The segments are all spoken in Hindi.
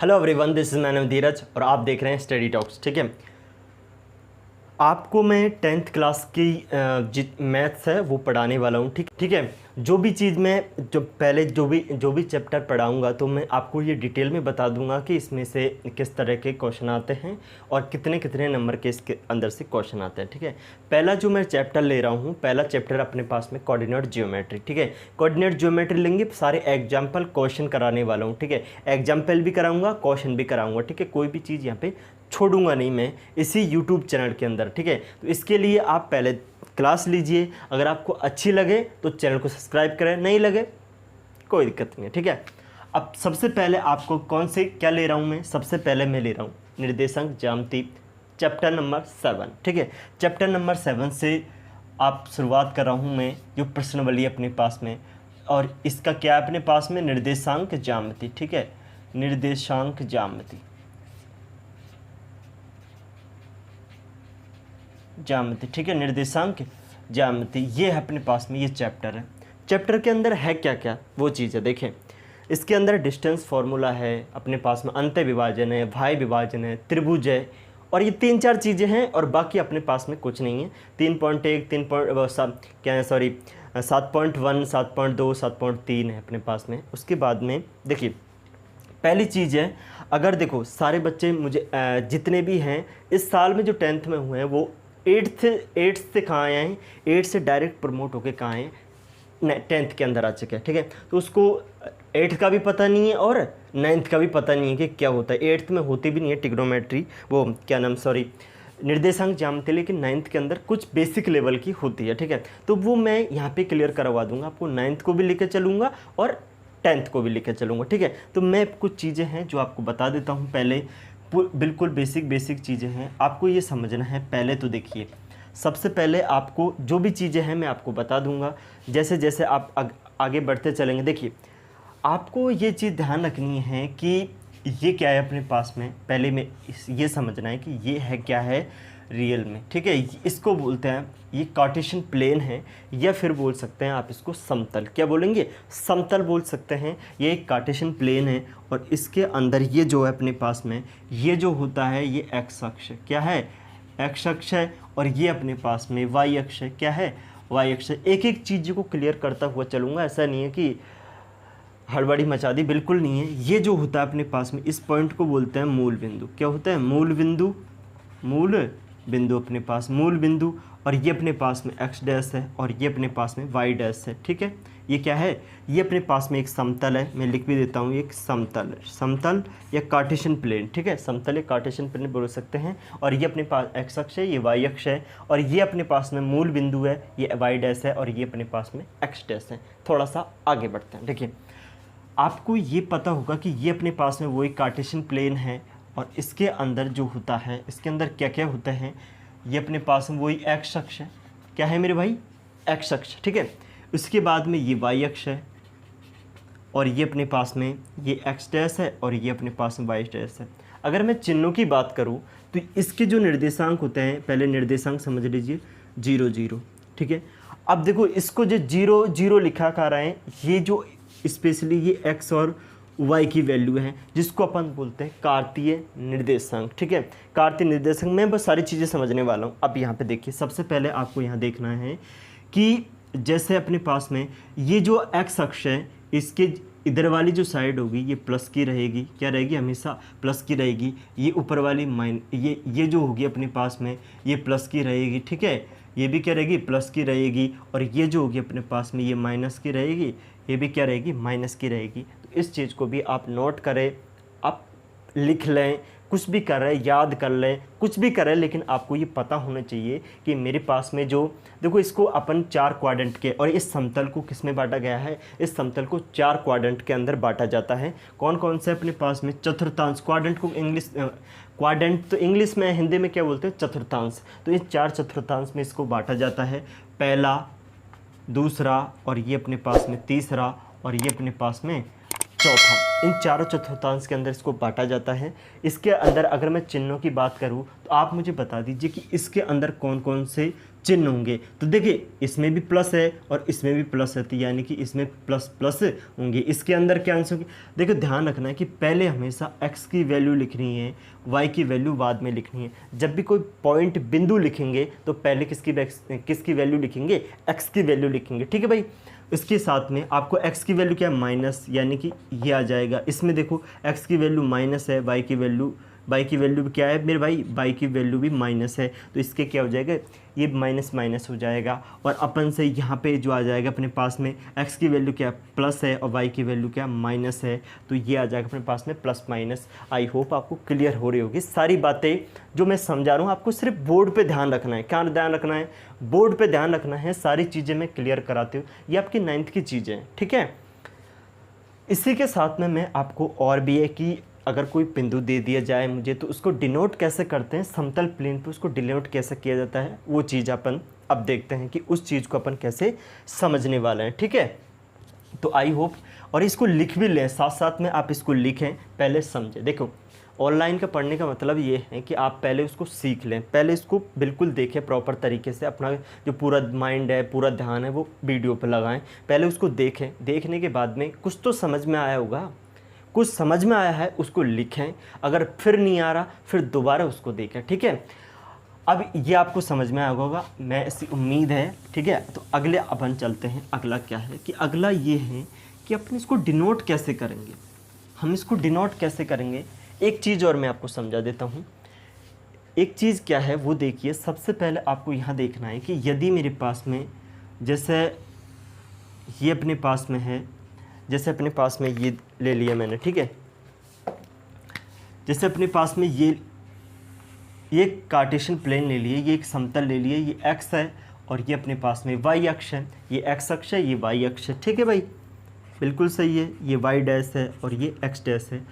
हेलो एवरीवन, दिस इज मैन धीरज और आप देख रहे हैं स्टडी टॉक्स। ठीक है, आपको मैं 10th क्लास की मैथ्स है वो पढ़ाने वाला हूँ। ठीक है, जो भी चीज़ मैं पहले जो भी चैप्टर पढ़ाऊँगा तो मैं आपको ये डिटेल में बता दूंगा कि इसमें से किस तरह के क्वेश्चन आते हैं और कितने कितने नंबर के इसके अंदर से क्वेश्चन आते हैं। ठीक है, पहला जो मैं चैप्टर ले रहा हूँ, पहला चैप्टर अपने पास में कोऑर्डिनेट ज्योमेट्री। ठीक है, कोऑर्डिनेट ज्योमेट्री लेंगे, सारे एग्जाम्पल क्वेश्चन कराने वाला हूँ। ठीक है, एग्जाम्पल भी कराऊंगा, क्वेश्चन भी कराऊंगा। ठीक है, कोई भी चीज़ यहाँ पे छोड़ूंगा नहीं मैं इसी यूट्यूब चैनल के अंदर। ठीक है, तो इसके लिए आप पहले क्लास लीजिए, अगर आपको अच्छी लगे तो चैनल को सब्सक्राइब करें, नहीं लगे कोई दिक्कत नहीं है। ठीक है, अब सबसे पहले आपको कौन से क्या ले रहा हूँ मैं, सबसे पहले मैं ले रहा हूँ निर्देशांक ज्यामिति चैप्टर नंबर 7। ठीक है, चैप्टर नंबर 7 से आप शुरुआत कर रहा हूँ मैं, जो प्रश्नावली अपने पास में, और इसका क्या अपने पास में निर्देशांक ज्यामिति। ठीक है, निर्देशांक ज्यामिति ज्यामिति। ठीक है, निर्देशांक ज्यामिति ये है अपने पास में, ये चैप्टर है। चैप्टर के अंदर है क्या क्या वो चीज़ है, देखें इसके अंदर डिस्टेंस फार्मूला है अपने पास में, अंत्य विभाजन है, भाई विभाजन है, त्रिभुज है, और ये 3-4 चीज़ें हैं और बाकी अपने पास में कुछ नहीं है। 3.1 7.1 7.2 7.3 है अपने पास में। उसके बाद में देखिए पहली चीज़ है, अगर देखो सारे बच्चे मुझे जितने भी हैं इस साल में जो 10th में हुए हैं वो 8th से कहाँ आए हैं, 8 से डायरेक्ट प्रमोट होके कहाँ आए हैं, 10th के अंदर आ चुके हैं। ठीक है, तो उसको 8th का भी पता नहीं है और 9th का भी पता नहीं है कि क्या होता है। 8th में होती भी नहीं है ट्रिग्नोमेट्री, वो क्या नाम निर्देशांक ज्यामिति, लेकिन 9th के अंदर कुछ बेसिक लेवल की होती है। ठीक है, तो वो मैं यहाँ पे क्लियर करवा दूंगा आपको, 9th को भी लेकर चलूँगा और 10th को भी लेकर चलूँगा। ठीक है, तो मैं कुछ चीज़ें हैं जो आपको बता देता हूँ। पहले बिल्कुल बेसिक चीज़ें हैं, आपको ये समझना है। पहले तो देखिए, सबसे पहले आपको जो भी चीज़ें हैं मैं आपको बता दूंगा, जैसे जैसे आप आगे बढ़ते चलेंगे। देखिए आपको ये चीज़ ध्यान रखनी है कि ये क्या है अपने पास में, पहले में ये समझना है कि ये है क्या है रियल में। ठीक है, इसको बोलते हैं, ये कार्टेशियन प्लेन है, या फिर बोल सकते हैं आप इसको समतल। क्या बोलेंगे, समतल बोल सकते हैं। ये एक कार्टेशियन प्लेन है और इसके अंदर ये जो है अपने पास में, ये जो होता है ये एक्स अक्ष क्या है, एक्स अक्ष है, और ये अपने पास में वाई अक्ष है। क्या है, वाई अक्ष है। एक एक चीज़ को क्लियर करता हुआ चलूँगा, ऐसा नहीं है कि हड़बड़ी मचा दी, बिल्कुल नहीं है। ये जो होता है अपने पास में, इस पॉइंट को बोलते हैं मूल बिंदु। क्या होता है, मूल बिंदु, मूल बिंदु अपने पास मूल बिंदु, और ये अपने पास में एक्स डैश है और ये अपने पास में वाई डैश है। ठीक है, ये क्या है, ये अपने पास में एक समतल है, मैं लिख भी देता हूँ, एक समतल है, समतल या कार्टेशियन प्लेन। ठीक है, समतल या कार्टेशियन प्लेन बोल सकते हैं। और ये अपने पास एक्स अक्ष है, ये वाई अक्ष है, और ये अपने पास में मूल बिंदु है, ये वाई डैश है, और ये अपने पास में एक्स डैश है। थोड़ा सा आगे बढ़ते हैं। देखिए आपको ये पता होगा कि ये अपने पास में वही कार्टेशियन प्लेन है, और इसके अंदर जो होता है, इसके अंदर क्या क्या होता है, ये अपने पास में वही एक्स अक्ष है। क्या है मेरे भाई, एक्स अक्ष। ठीक है, उसके बाद में ये वाई अक्ष है, और ये अपने पास में ये एक्स डैश है, और ये अपने पास में वाई डैश है। अगर मैं चिन्हों की बात करूँ तो इसके जो निर्देशांक होते हैं, पहले निर्देशांक समझ लीजिए 0 0। ठीक है, अब देखो इसको जो 0 0 लिखा कर रहे हैं, ये जो स्पेशली ये एक्स और वाई की वैल्यू है, जिसको अपन बोलते हैं कार्तीय निर्देशांक। ठीक है, कार्तीय निर्देशांक में बस सारी चीज़ें समझने वाला हूँ। अब यहाँ पे देखिए, सबसे पहले आपको यहाँ देखना है कि जैसे अपने पास में ये जो एक्स अक्ष है, इसके इधर वाली जो साइड होगी ये प्लस की रहेगी। क्या रहेगी, हमेशा प्लस की रहेगी। ये ऊपर वाली ये जो होगी अपने पास में ये प्लस की रहेगी। ठीक है, ये भी क्या रहेगी, प्लस की रहेगी, और ये जो होगी अपने पास में ये माइनस की रहेगी, ये भी क्या रहेगी, माइनस की रहेगी। तो इस चीज़ को भी आप नोट करें, आप लिख लें, कुछ भी कर रहे हैं याद कर लें, कुछ भी करें, लेकिन आपको ये पता होना चाहिए कि मेरे पास में जो देखो इसको अपन 4 क्वाड्रेंट के, और इस समतल को किस में बांटा गया है, इस समतल को 4 क्वाड्रेंट के अंदर बांटा जाता है। कौन कौन से अपने पास में, चतुर्थांश। क्वाड्रेंट को इंग्लिश क्वाड्रेंट तो इंग्लिश में, हिंदी में क्या बोलते हैं, चतुर्थांश। तो इस 4 चतुर्थांश में इसको बांटा जाता है, पहला, दूसरा, और ये अपने पास में तीसरा, और ये अपने पास में चौथा, इन चारों चतुर्थांश के अंदर इसको बांटा जाता है। इसके अंदर अगर मैं चिन्हों की बात करूं तो आप मुझे बता दीजिए कि इसके अंदर कौन कौन से चिन्ह होंगे। तो देखिए इसमें भी प्लस है और इसमें भी प्लस है, तो यानी कि इसमें प्लस प्लस होंगे। इसके अंदर क्या आंसर होंगे, देखो ध्यान रखना है कि पहले हमेशा x की वैल्यू लिखनी है, y की वैल्यू बाद में लिखनी है। जब भी कोई पॉइंट बिंदु लिखेंगे तो पहले किसकी वैल्यू लिखेंगे, x की वैल्यू लिखेंगे, ठीक है भाई। इसके साथ में आपको x की वैल्यू क्या है, माइनस, यानी कि ये आ जाएगा। इसमें देखो x की वैल्यू माइनस है, y की वैल्यू भी क्या है मेरे भाई, y की वैल्यू भी माइनस है, तो इसके क्या हो जाएगा, ये माइनस माइनस हो जाएगा। और अपन से यहाँ पे जो आ जाएगा अपने पास में x की वैल्यू क्या प्लस है और y की वैल्यू क्या माइनस है, तो ये आ जाएगा अपने पास में प्लस माइनस। आई होप आपको क्लियर हो रही होगी सारी बातें जो मैं समझा रहा हूँ। आपको सिर्फ बोर्ड पे ध्यान रखना है, क्या ध्यान रखना है, बोर्ड पे ध्यान रखना है। सारी चीज़ें मैं क्लियर कराती हूँ, ये आपकी 9th की चीज़ें हैं, ठीक है। इसी के साथ में मैं आपको और भी है कि अगर कोई बिंदु दे दिया जाए मुझे तो उसको डिनोट कैसे करते हैं, समतल प्लेन पे उसको डिनोट कैसे किया जाता है, वो चीज़ अपन अब देखते हैं कि उस चीज़ को अपन कैसे समझने वाले हैं, ठीक है। तो आई होप, और इसको लिख भी लें, साथ साथ में आप इसको लिखें, पहले समझें। देखो ऑनलाइन का पढ़ने का मतलब ये है कि आप पहले उसको सीख लें, पहले इसको बिल्कुल देखें प्रॉपर तरीके से, अपना जो पूरा माइंड है, पूरा ध्यान है वो वीडियो पर लगाएं, पहले उसको देखें। देखने के बाद में कुछ तो समझ में आया होगा, कुछ समझ में आया है उसको लिखें, अगर फिर नहीं आ रहा फिर दोबारा उसको देखें, ठीक है। अब ये आपको समझ में आया होगा, मैं ऐसी उम्मीद है, ठीक है। तो अगले अपन चलते हैं, अगला क्या है कि अगला ये है कि अपन इसको डिनोट कैसे करेंगे, हम इसको डिनोट कैसे करेंगे। एक चीज़ और मैं आपको समझा देता हूँ। एक चीज़ क्या है वो देखिए, सबसे पहले आपको यहाँ देखना है कि यदि मेरे पास में जैसे ये अपने पास में है, जैसे अपने पास में ये ले लिया मैंने, ठीक है। जैसे अपने पास में ये कार्टेशियन प्लेन ले लिए, ये एक समतल ले लिए, ये x है और ये अपने पास में y अक्ष है, ये x अक्ष है, ये y अक्ष है, ठीक है भाई, बिल्कुल सही है। ये y डैश है और ये x डैश है।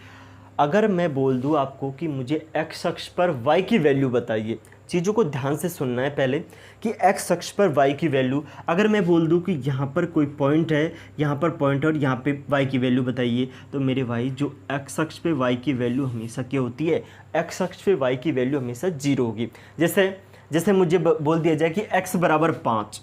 अगर मैं बोल दूं आपको कि मुझे x अक्ष पर y की वैल्यू बताइए, चीज़ों को ध्यान से सुनना है पहले कि x अक्ष पर y की वैल्यू, अगर मैं बोल दूं कि यहाँ पर कोई पॉइंट है, यहाँ पर पॉइंट है और यहाँ पे y की वैल्यू बताइए, तो मेरे भाई जो x अक्ष पे y की वैल्यू हमेशा क्या होती है, x अक्ष पे y की वैल्यू हमेशा 0 होगी। जैसे मुझे बोल दिया जाए कि x बराबर 5,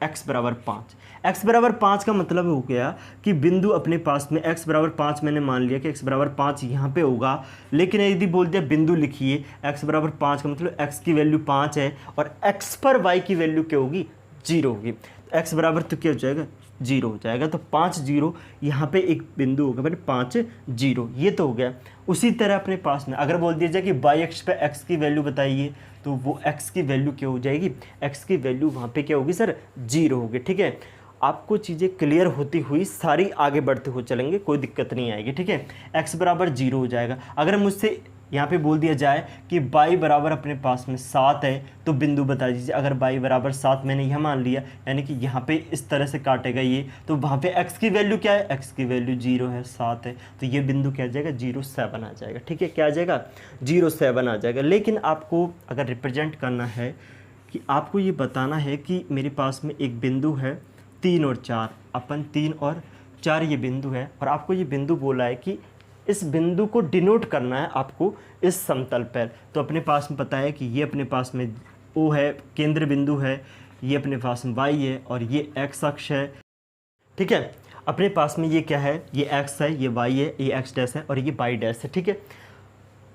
x बराबर 5, x बराबर 5 का मतलब हो गया कि बिंदु अपने पास में x बराबर 5, मैंने मान लिया कि x बराबर 5 यहाँ पे होगा। लेकिन यदि बोल दिया बिंदु लिखिए x बराबर 5 का मतलब x की वैल्यू 5 है और x पर y की वैल्यू क्या होगी, 0 होगी। तो x बराबर तो क्या हो जाएगा, 0 हो जाएगा। तो 5 0 यहाँ पे एक बिंदु होगा, मैंने 5 0, ये तो हो गया। उसी तरह अपने पास में अगर बोल दिया जाए कि y अक्ष पे x की वैल्यू बताइए, तो वो x की वैल्यू क्या हो जाएगी, x की वैल्यू वहाँ पे क्या होगी सर, 0 होगी, ठीक है। आपको चीज़ें क्लियर होती हुई सारी आगे बढ़ते हुए चलेंगे, कोई दिक्कत नहीं आएगी, ठीक है। x बराबर 0 हो जाएगा। अगर मुझसे यहाँ पे बोल दिया जाए कि y बराबर अपने पास में 7 है, तो बिंदु बता दीजिए। अगर y बराबर 7 मैंने यह मान लिया, यानी कि यहाँ पे इस तरह से काटेगा ये, तो वहाँ पे x की वैल्यू क्या है, x की वैल्यू 0 है, 7 है, तो ये बिंदु क्या आ जाएगा, 0,7 आ जाएगा, ठीक है। क्या आ जाएगा, 0,7 आ जाएगा। लेकिन आपको अगर रिप्रेजेंट करना है कि आपको ये बताना है कि मेरे पास में एक बिंदु है 3 और 4, अपन 3 और 4 ये बिंदु है, और आपको ये बिंदु बोला है कि इस बिंदु को डिनोट करना है आपको इस समतल पर। तो अपने पास में पता है कि ये अपने पास में O है, केंद्र बिंदु है, ये अपने पास में y है और ये x अक्ष है, ठीक है। अपने पास में ये क्या है, ये x है, ये y है, ये x डैश है और ये y डैश है, ठीक है।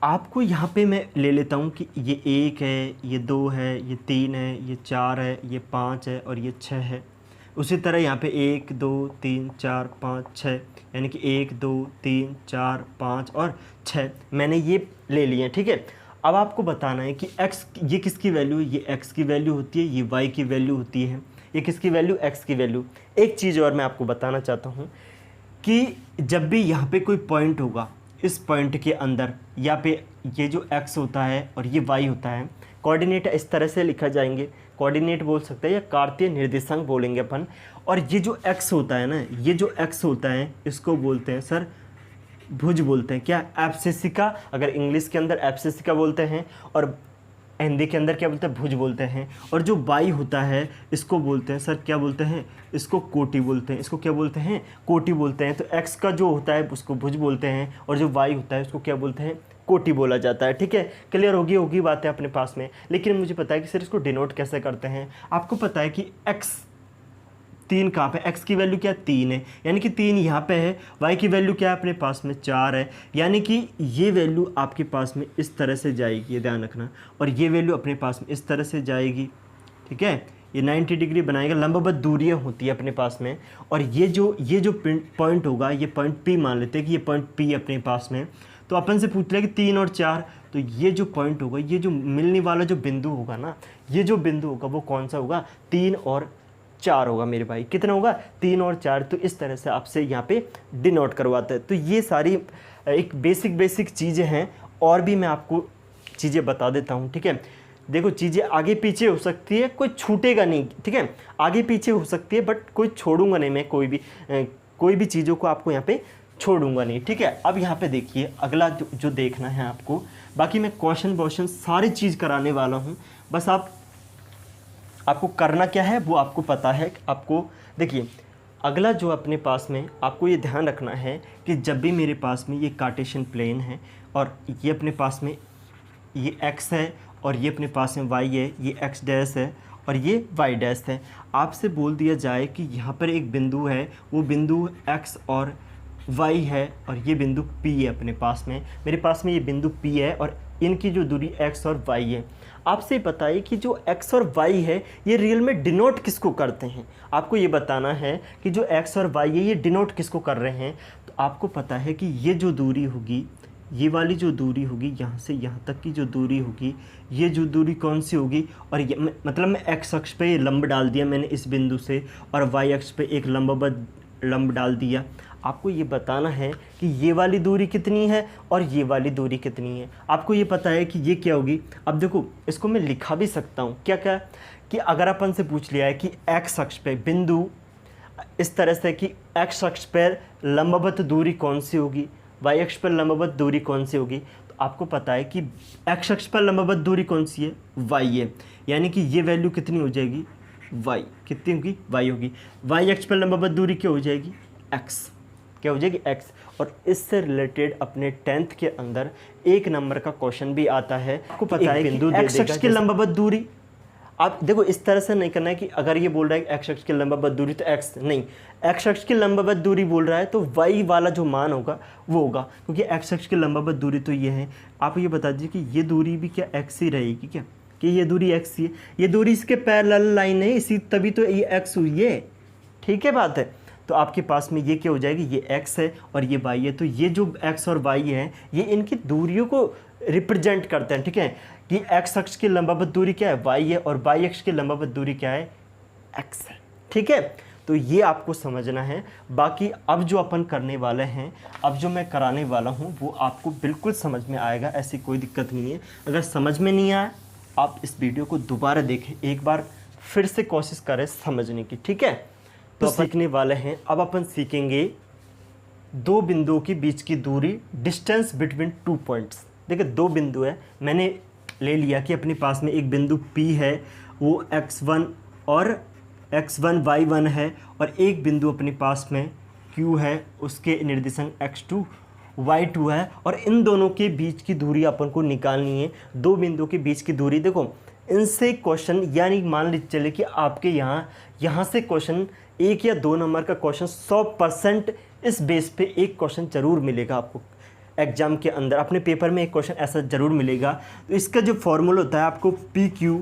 आपको यहाँ पे मैं ले लेता हूँ कि ये 1 है, ये 2 है, ये 3 है, ये 4 है, ये 5 है और ये 6 है। उसी तरह यहाँ पे 1 2 3 4 5 6, यानी कि 1 2 3 4 5 और 6 मैंने ये ले लिए, ठीक है। अब आपको बताना है कि x, ये किसकी वैल्यू है, ये x की वैल्यू होती है, ये y की वैल्यू होती है, ये किसकी वैल्यू, x की वैल्यू। एक चीज़ और मैं आपको बताना चाहता हूँ कि जब भी यहाँ पे कोई पॉइंट होगा, इस पॉइंट के अंदर या पे ये जो x होता है और ये y होता है, कोऑर्डिनेट इस तरह से लिखा जाएंगे, कोऑर्डिनेट बोल सकते हैं या कार्तीय निर्देशांक बोलेंगे अपन। और ये जो x होता है ना, ये जो x होता है इसको बोलते हैं सर भुज बोलते हैं, क्या, एब्सिसिका, अगर इंग्लिश के अंदर एब्सिसिका बोलते हैं। और हिंदी के अंदर क्या बोलते हैं, भुज बोलते हैं। और जो y होता है इसको बोलते हैं सर, क्या बोलते हैं, इसको कोटि बोलते हैं। इसको क्या बोलते हैं, कोटि बोलते हैं। तो x का जो होता है उसको भुज बोलते हैं, और जो y होता है उसको क्या बोलते हैं, कोटि बोला जाता है। ठीक है, क्लियर होगी बात है अपने पास में। लेकिन मुझे पता है कि सर इसको डिनोट कैसे करते हैं। आपको पता है कि x 3 कहाँ पे, x की वैल्यू क्या है, 3 है, यानी कि 3 यहाँ पे है। y की वैल्यू क्या है अपने पास में, 4 है, यानी कि ये वैल्यू आपके पास में इस तरह से जाएगी, ये ध्यान रखना। और ये वैल्यू अपने पास में इस तरह से जाएगी। ठीक है, ये 90 डिग्री बनाएगा, लंबवत दूरियाँ होती है अपने पास में। और ये जो पॉइंट होगा, ये पॉइंट P मान लेते हैं कि ये पॉइंट P अपने पास में। तो अपन से पूछ लिया कि 3 और 4, तो ये जो पॉइंट होगा, ये जो मिलने वाला जो बिंदु होगा ना, ये जो बिंदु होगा वो कौन सा होगा, 3 और 4 होगा मेरे भाई। कितना होगा, 3 और 4। तो इस तरह से आपसे यहाँ पे डिनोट करवाता है। तो ये सारी एक बेसिक चीज़ें हैं, और भी मैं आपको चीज़ें बता देता हूँ। ठीक है, देखो चीज़ें आगे पीछे हो सकती है, कोई छूटेगा नहीं। ठीक है, आगे पीछे हो सकती है बट कोई छोड़ूंगा नहीं मैं, कोई भी चीज़ों को आपको यहाँ पे छोड़ूंगा नहीं। ठीक है, अब यहाँ पे देखिए अगला जो देखना है आपको, बाकी मैं क्वेश्चन सारी चीज़ कराने वाला हूँ। बस आपको करना क्या है वो आपको पता है। आपको देखिए अगला जो अपने पास में आपको ये ध्यान रखना है कि जब भी मेरे पास में ये कार्टेशियन प्लेन है, और ये अपने पास में ये x है, और ये अपने पास में y है, ये x डैश है और ये y डैश है। आपसे बोल दिया जाए कि यहाँ पर एक बिंदु है, वो बिंदु x और y है, और ये बिंदु P है अपने पास में। मेरे पास में ये बिंदु P है और इनकी जो दूरी x और y है। आपसे बताइए कि जो x और y है ये रियल में डिनोट किसको करते हैं। आपको ये बताना है कि जो x और y है ये डिनोट किसको कर रहे हैं। तो आपको पता है कि ये जो दूरी होगी, ये वाली जो दूरी होगी, यहाँ से यहाँ तक की जो दूरी होगी, ये जो दूरी कौन सी होगी, और ये मतलब मैं x अक्ष पे लंब डाल दिया मैंने इस बिंदु से, और y अक्ष पे एक लंब डाल दिया। आपको ये बताना है कि ये वाली दूरी कितनी है और ये वाली दूरी कितनी है। आपको ये पता है कि ये क्या होगी। अब देखो इसको मैं लिखा भी सकता हूँ, क्या कि अगर अपन से पूछ लिया है कि x अक्ष पे बिंदु इस तरह से कि x अक्ष पर लंबवत दूरी कौन सी होगी, y अक्ष पर लंबवत दूरी कौन सी होगी, तो आपको पता है कि x अक्ष पर लंबवत दूरी कौन सी है, y है, यानी कि ये वैल्यू कितनी हो जाएगी, y कितनी होगी, y होगी। y अक्ष पर लंबवत दूरी क्या हो जाएगी, x, क्या हो जाएगी, x। और इससे रिलेटेड अपने 10th के अंदर 1 नंबर का क्वेश्चन भी आता है। आपको पता है बिंदु x अक्ष की लंबवत दूरी, आप देखो इस तरह से नहीं करना है कि अगर ये बोल रहा है x अक्ष की लंबवत दूरी तो x नहीं, x अक्ष की लंबवत दूरी बोल रहा है तो y वाला जो मान होगा वो होगा, क्योंकि x अक्ष की लंबवत दूरी तो ये है। आप ये बता दीजिए कि ये दूरी भी क्या x ही रहेगी क्या, कि ये दूरी x ही है, ये दूरी इसके पैरेलल लाइन है, इसी तभी तो ये x हुई है। ठीक है बात है, तो आपके पास में ये क्या हो जाएगी, ये x है और ये y है। तो ये जो x और y है ये इनकी दूरियों को रिप्रेजेंट करते हैं। ठीक है, कि x अक्ष की लंबवत दूरी क्या है, y है, और y अक्ष की लंबवत दूरी क्या है, x है। ठीक है, तो ये आपको समझना है। बाकी अब जो अपन करने वाले हैं, अब जो मैं कराने वाला हूँ वो आपको बिल्कुल समझ में आएगा, ऐसी कोई दिक्कत नहीं है। अगर समझ में नहीं आया आप इस वीडियो को दोबारा देखें, एक बार फिर से कोशिश करें समझने की। ठीक है, तो सीखने वाले हैं। अब अपन सीखेंगे 2 बिंदुओं के बीच की दूरी, डिस्टेंस बिटवीन 2 पॉइंट्स। देखिए 2 बिंदु है, मैंने ले लिया कि अपने पास में एक बिंदु P है, वो x1 और x1 y1 है, और एक बिंदु अपने पास में Q है, उसके निर्देशांक x2 y2 है, और इन दोनों के बीच की दूरी अपन को निकालनी है। 2 बिंदुओं के बीच की दूरी, देखो इनसे क्वेश्चन, यानी मान लीजिए चले कि आपके यहाँ से क्वेश्चन 1 या 2 नंबर का क्वेश्चन 100% इस बेस पे एक क्वेश्चन ज़रूर मिलेगा आपको एग्जाम के अंदर, अपने पेपर में एक क्वेश्चन ऐसा ज़रूर मिलेगा। तो इसका जो फॉर्मूला होता है आपको PQ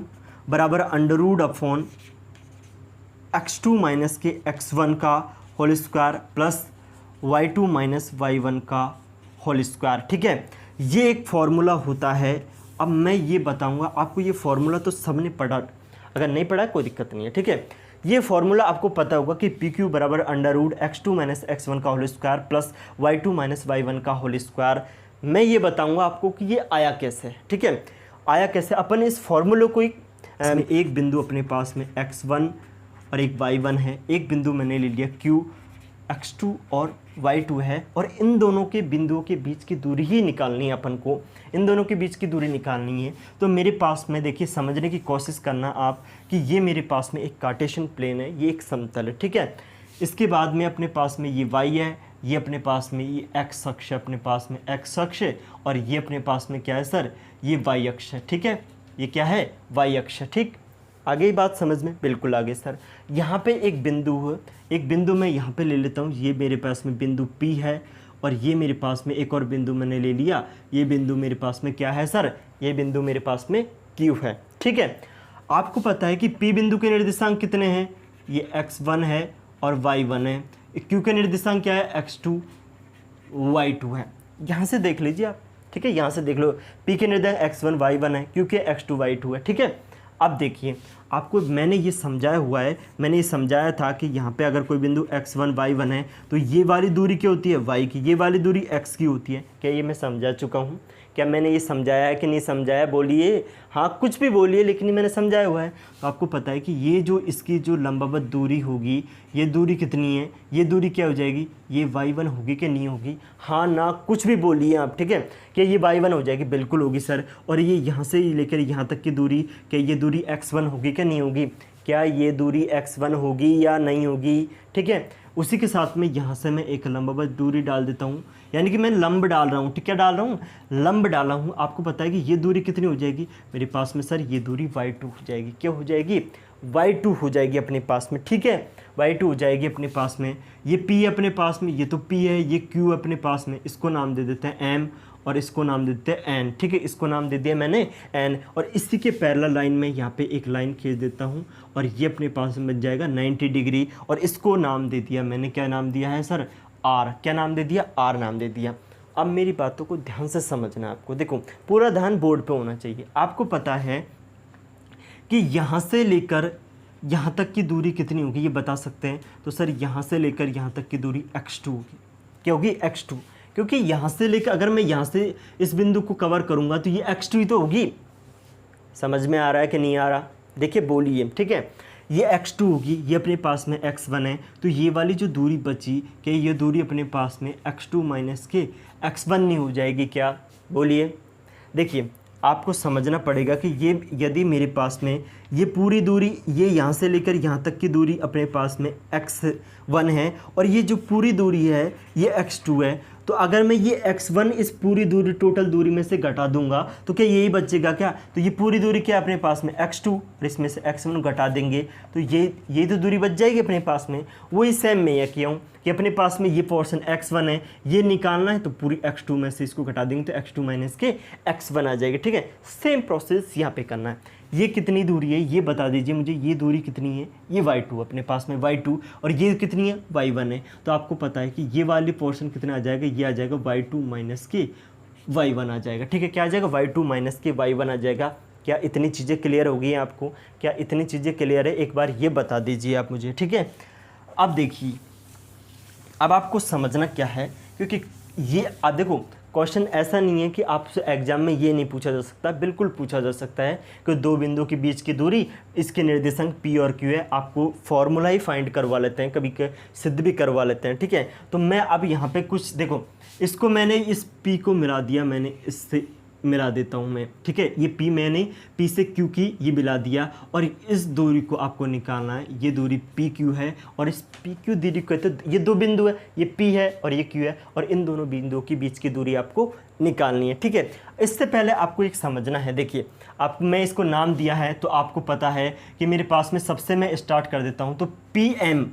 बराबर √ x2 माइनस के x1 का whole square plus y2 minus y1 का होल स्क्वायर। ठीक है, ये एक फार्मूला होता है। अब मैं ये बताऊंगा आपको, ये फार्मूला तो सबने पढ़ा, अगर नहीं पढ़ा कोई दिक्कत नहीं है। ठीक है, ये फार्मूला आपको पता होगा कि PQ बराबर √ x2 माइनस x1 का whole square plus y2 minus y1 का होल स्क्वायर। मैं ये बताऊंगा आपको कि ये आया कैसे। ठीक है, आया कैसे, अपन इस फार्मूले को एक बिंदु अपने पास में x1 और एक y1 है, एक बिंदु मैंने ले लिया Q x2 और y2 है, और इन दोनों के बिंदुओं के बीच की दूरी ही निकालनी है अपन को, इन दोनों के बीच की दूरी निकालनी है। तो मेरे पास में देखिए, समझने की कोशिश करना आप कि ये मेरे पास में एक कार्टेशियन प्लेन है, ये एक समतल है, ठीक है। इसके बाद में अपने पास में ये y है, ये अपने पास में ये x अक्ष है, अपने पास में x अक्ष है, और ये अपने पास में क्या है सर, ये y अक्ष है, ठीक है। ये क्या है, y अक्ष है, ठीक। आगे ही बात समझ में, बिल्कुल आगे सर। यहाँ पे एक बिंदु है, एक बिंदु मैं यहाँ पे ले लेता हूँ, ये मेरे पास में बिंदु P है, और ये मेरे पास में एक और बिंदु मैंने ले लिया, ये बिंदु मेरे पास में क्या है सर, ये बिंदु मेरे पास में Q है, ठीक है। आपको पता है कि P बिंदु के निर्देशांक कितने हैं, ये x1 है और y1 है। Q के निर्देशांक क्या है, x2 y2 है। यहाँ से देख लीजिए आप, ठीक है, यहाँ से देख लो, P के निर्देशांक x1 y1 है, Q के x2 y2 है, ठीक है। अब देखिए, आपको मैंने ये समझाया हुआ है, मैंने ये समझाया था कि यहाँ पे अगर कोई बिंदु x1 y1 है तो ये वाली दूरी क्या होती है, y की, ये वाली दूरी x की होती है। क्या ये मैं समझा चुका हूँ, क्या मैंने ये समझाया है कि नहीं समझाया, बोलिए, हाँ कुछ भी बोलिए, लेकिन मैंने समझाया हुआ है। तो आपको पता है कि ये जो इसकी जो लंबवत दूरी होगी, ये दूरी कितनी है, ये दूरी क्या हो जाएगी, ये y1 होगी कि नहीं होगी, हाँ ना कुछ भी बोलिए आप, ठीक है। कि ये y1 हो जाएगी, बिल्कुल होगी सर। और ये यहाँ से लेकर यहाँ तक की दूरी, क्या ये दूरी x1 होगी कि नहीं होगी, क्या ये दूरी x1 होगी या नहीं होगी, ठीक है। उसी के साथ में यहाँ से मैं एक लंबवत दूरी डाल देता हूँ, यानी कि मैं लंब डाल रहा हूँ, ठीक, क्या डाल रहा हूँ, लंब डाला हूँ। आपको पता है कि ये दूरी कितनी हो जाएगी मेरे पास में सर, ये दूरी y2 हो जाएगी, क्या हो जाएगी, y2 हो जाएगी अपने पास में, ठीक है, y2 हो जाएगी अपने पास में। ये P अपने पास में, ये तो P है, ये Q अपने पास में, इसको नाम दे देते हैं M और इसको नाम दे देते हैं N, ठीक है, इसको नाम दे दिया मैंने N। और इसी के पैरेलल लाइन में यहाँ पे एक लाइन खींच देता हूँ, और ये अपने पास में बन जाएगा 90 डिग्री, और इसको नाम दे दिया मैंने, क्या नाम दिया है सर, R, क्या नाम दे दिया, R नाम दे दिया। अब मेरी बातों को ध्यान से समझना है आपको, देखो पूरा ध्यान बोर्ड पे होना चाहिए। आपको पता है कि यहाँ से लेकर यहाँ तक की दूरी कितनी होगी, ये बता सकते हैं, तो सर यहाँ से लेकर यहाँ तक की दूरी x2 होगी, क्या होगी, x2, क्योंकि यहाँ से लेकर अगर मैं यहाँ से इस बिंदु को कवर करूँगा तो ये x2 ही तो होगी। समझ में आ रहा है कि नहीं आ रहा, देखिए बोलिए, ठीक है। ये x2 होगी, ये अपने पास में x1 है, तो ये वाली जो दूरी बची, कि ये दूरी अपने पास में x2 माइनस के x1 नहीं हो जाएगी क्या, बोलिए। देखिए आपको समझना पड़ेगा कि ये यदि मेरे पास में ये पूरी दूरी, ये यहाँ से लेकर यहाँ तक की दूरी अपने पास में x1 है, और ये जो पूरी दूरी है ये x2 है, तो अगर मैं ये x1 इस पूरी दूरी टोटल दूरी में से घटा दूंगा तो क्या यही बचेगा क्या, तो ये पूरी दूरी क्या अपने पास में x2, और इसमें से x1 घटा देंगे तो ये तो दूरी बच जाएगी अपने पास में। वही सेम मैं ये किया हूँ कि अपने पास में ये पोर्शन x1 है, ये निकालना है, तो पूरी x2 में से इसको घटा देंगे तो x2 माइनस के x1 आ जाएगी, ठीक है। सेम प्रोसेस यहाँ पे करना है। ये कितनी दूरी है ये बता दीजिए मुझे, ये दूरी कितनी है, ये y2 अपने पास में y2, और ये कितनी है y1 है। तो आपको पता है कि ये वाली पोर्शन कितना आ जाएगा, ये आ जाएगा y2 माइनस के y1 आ जाएगा, ठीक है। क्या आ जाएगा, y2 माइनस के y1 आ जाएगा। क्या इतनी चीज़ें क्लियर हो गई हैं आपको, क्या इतनी चीज़ें क्लियर है, एक बार ये बता दीजिए आप मुझे, ठीक है। अब देखिए, अब आपको समझना क्या है, क्योंकि ये देखो क्वेश्चन ऐसा नहीं है कि आपसे एग्जाम में ये नहीं पूछा जा सकता, बिल्कुल पूछा जा सकता है कि दो बिंदु के बीच की दूरी, इसके निर्देशांक P और Q है, आपको फॉर्मूला ही फाइंड करवा लेते हैं, कभी सिद्ध भी करवा लेते हैं, ठीक है। तो मैं अब यहाँ पे कुछ देखो, इसको मैंने इस P को मिला दिया, मैंने इससे मिला देता हूँ मैं, ठीक है। ये P मैंने P से Q की ये मिला दिया, और इस दूरी को आपको निकालना है, ये दूरी PQ है, और इस PQ दूरी को तो ये दो बिंदु है, ये P है और ये Q है, और इन दोनों बिंदुओं के बीच की दूरी आपको निकालनी है, ठीक है। इससे पहले आपको एक समझना है, देखिए आप, मैं इसको नाम दिया है तो आपको पता है कि मेरे पास में सबसे मैं स्टार्ट कर देता हूँ, तो PM,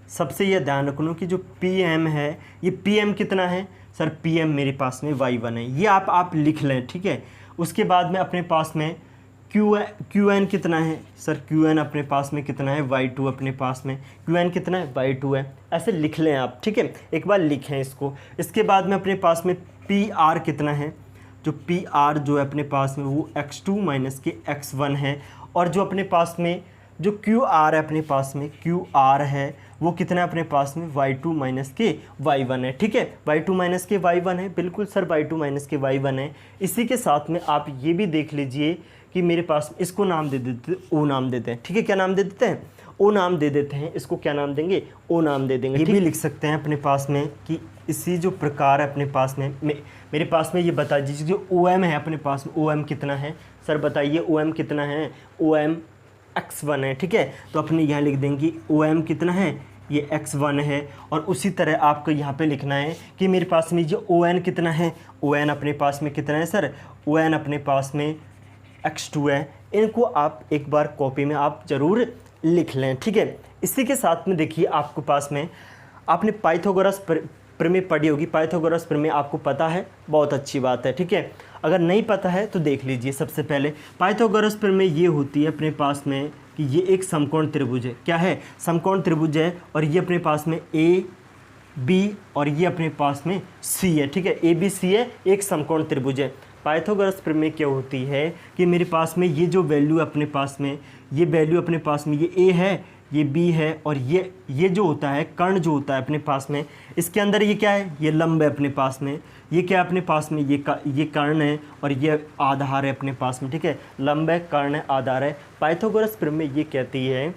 सबसे ये ध्यान रखना कि जो PM है, ये PM कितना है सर, PM मेरे पास में y1 है, ये आप लिख लें, ठीक है। उसके बाद में अपने पास में QN कितना है सर, QN अपने पास में कितना है, y2 अपने पास में, QN कितना है, y2 है, ऐसे लिख लें आप, ठीक है, एक बार लिखें इसको। इसके बाद में अपने पास में PR कितना है, जो PR जो है अपने पास में वो x2 माइनस के x1 है, और जो अपने पास में जो QR है अपने पास में QR है वो कितना है अपने पास में, y2 माइनस के y1 है, ठीक है। y2 माइनस के y1 है, बिल्कुल सर y2 माइनस के y1 है। इसी के साथ में आप ये भी देख लीजिए कि मेरे पास इसको नाम दे देते ओ नाम देते हैं, ठीक है। क्या नाम दे देते हैं? ओ नाम दे देते हैं। इसको क्या नाम देंगे? ओ नाम दे देंगे। ये भी लिख सकते हैं अपने पास में कि इसी जो प्रकार है अपने पास में मेरे पास में ये बता दीजिए जो ओ एम है अपने पास में, ओ एम कितना है सर बताइए? ओ एम कितना है? ओ एम x1 है, ठीक है। तो अपने यहाँ लिख देंगे ओ एम कितना है? ये x1 है। और उसी तरह आपको यहाँ पे लिखना है कि मेरे पास में ये ओ एन कितना है? ओ एन अपने पास में कितना है सर? ओ एन अपने पास में x2 है। इनको आप एक बार कॉपी में आप ज़रूर लिख लें, ठीक है। इसी के साथ में देखिए आपको पास में आपने पाइथागोरस प्रमेय पढ़ी होगी। पाइथागोरस प्रमेय आपको पता है, बहुत अच्छी बात है, ठीक है। अगर नहीं पता है तो देख लीजिए। सबसे पहले पाइथागोरस प्रमेय ये होती है अपने पास में कि ये एक समकोण त्रिभुज है। क्या है? समकोण त्रिभुज है। और ये अपने पास में ए बी और ये अपने पास में सी है, ठीक है। ए बी सी है, एक समकोण त्रिभुज है। पाइथागोरस प्रमेय क्या होती है कि मेरे पास में ये जो वैल्यू अपने पास में, ये वैल्यू अपने पास में, ये ए है, ये बी है और ये जो होता है कर्ण जो होता है अपने पास में, इसके अंदर ये क्या है? ये लंब है अपने पास में। ये क्या है अपने पास में? ये कर्ण है और ये आधार है अपने पास में, ठीक है। लंब है, कर्ण है, आधार है। पाइथागोरस प्रमेय ये कहती है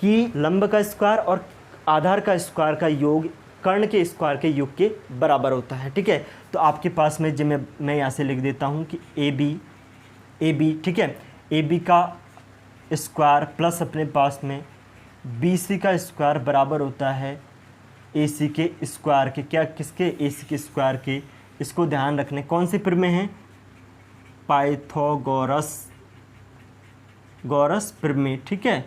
कि लंब का स्क्वायर और आधार का स्क्वायर का योग कर्ण के स्क्वायर के योग के बराबर होता है, ठीक है। तो आपके पास में जो मैं यहाँ से लिख देता हूँ कि ए बी, ठीक है, ए बी का स्क्वायर प्लस अपने पास में बी सी का स्क्वायर बराबर होता है ए सी के स्क्वायर के। क्या? किसके? ए सी के स्क्वायर के। इसको ध्यान रखने कौन से प्रमेय है? पाइथागोरस प्रमेय, ठीक है।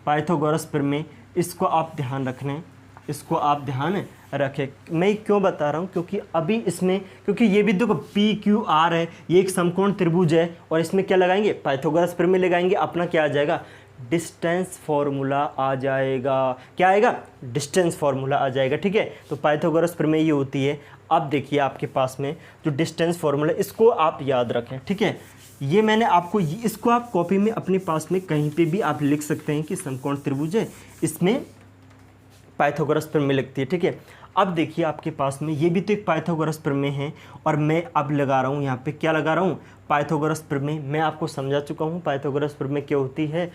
पाइथागोरस प्रमेय, इसको आप ध्यान रखने, इसको आप ध्यान रखें। मैं क्यों बता रहा हूँ? क्योंकि अभी इसमें, क्योंकि ये भी देखो पी क्यू आर है, ये एक समकोण त्रिभुज है और इसमें क्या लगाएंगे? पाइथागोरस प्रमेय लगाएंगे। अपना क्या आ जाएगा? डिस्टेंस फॉर्मूला आ जाएगा। क्या आएगा? डिस्टेंस फॉर्मूला आ जाएगा, ठीक है। तो पाइथागोरस प्रमेय ये होती है। अब देखिए आपके पास में जो डिस्टेंस फॉर्मूला, इसको आप याद रखें, ठीक है। ये मैंने आपको, इसको आप कॉपी में अपने पास में कहीं पे भी आप लिख सकते हैं कि समकोण त्रिभुज है, इसमें पाइथागोरस प्रमेय लगती है, ठीक है। अब देखिए आपके पास में ये भी तो एक पाइथागोरस प्रमेय है और मैं अब लगा रहा हूँ यहाँ पे, क्या लगा रहा हूँ? पाइथागोरस प्रमेय। मैं आपको समझा चुका हूँ पाइथागोरस प्रमेय क्या होती है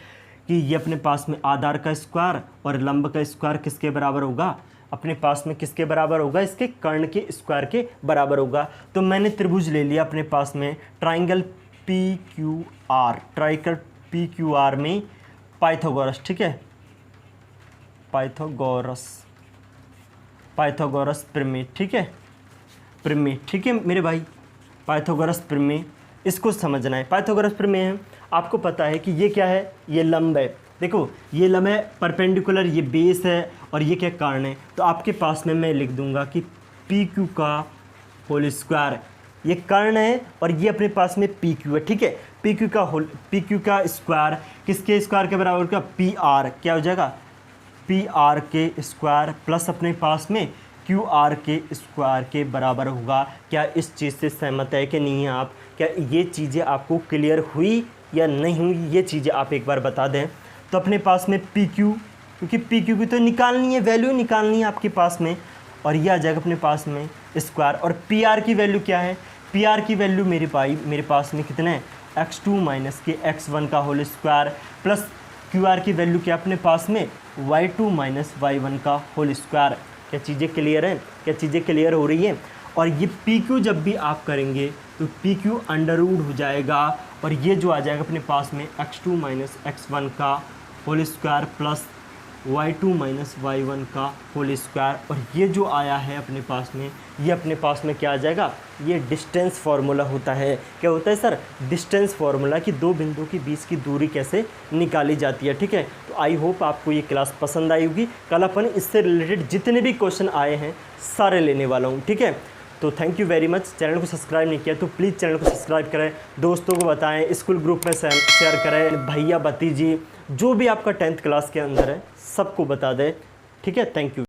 कि ये अपने पास में आधार का स्क्वायर और लंब का स्क्वायर किसके बराबर होगा? अपने पास में किसके बराबर होगा? इसके कर्ण के स्क्वायर के बराबर होगा। तो मैंने त्रिभुज ले लिया अपने पास में triangle P Q R, triangle P Q R में पाइथागोरस, ठीक है, पाइथागोरस प्रमेय, ठीक है, प्रमेय, ठीक है मेरे भाई। पाइथागोरस प्रमेय, इसको समझना है। पाइथागोरस प्रमेय है, आपको पता है कि ये क्या है? ये लंब है। देखो ये लंब है परपेंडिकुलर, ये बेस है और ये क्या? कर्ण है। तो आपके पास में मैं लिख दूंगा कि पी क्यू का होल स्क्वायर, ये कर्ण है और ये अपने पास में पी क्यू है, ठीक है। पी क्यू का स्क्वायर किसके स्क्वायर के बराबर का? P R. क्या हो जाएगा? पी आर के स्क्वायर प्लस अपने पास में क्यू आर के स्क्वायर के बराबर होगा। क्या इस चीज़ से सहमत है कि नहीं है आप? क्या ये चीज़ें आपको क्लियर हुई या नहीं हुई? ये चीज़ें आप एक बार बता दें। तो अपने पास में पी क्यू, क्योंकि पी क्यू की तो निकालनी है, वैल्यू निकालनी है आपके पास में, और ये आ जाएगा अपने पास में स्क्वायर। और पी आर की वैल्यू क्या है? पी आर की वैल्यू मेरे पास में कितना है? x2 माइनस के x1 का whole square plus Q R की वैल्यू क्या अपने पास में? y2 माइनस y1 का होल स्क्वायर। क्या चीज़ें क्लियर हैं? क्या चीज़ें क्लियर हो रही हैं? और ये पी क्यू जब भी आप करेंगे तो पी क्यू अंडर रूट हो जाएगा और ये जो आ जाएगा अपने पास में x2 माइनस x1 का whole square plus y2 minus y1 का होल स्क्वायर। और ये जो आया है अपने पास में, ये अपने पास में क्या आ जाएगा? ये डिस्टेंस फार्मूला होता है। क्या होता है सर? डिस्टेंस फार्मूला कि दो बिंदुओं के बीच की दूरी कैसे निकाली जाती है, ठीक है। तो आई होप आपको ये क्लास पसंद आई होगी। कल अपन इससे रिलेटेड जितने भी क्वेश्चन आए हैं सारे लेने वाला हूँ, ठीक है। तो thank you very much. Channel को सब्सक्राइब नहीं किया तो प्लीज़ चैनल को सब्सक्राइब करें, दोस्तों को बताएं, स्कूल ग्रुप में शेयर करें, भैया भतीजी जो भी आपका 10th क्लास के अंदर है सबको बता दें, ठीक है। Thank you.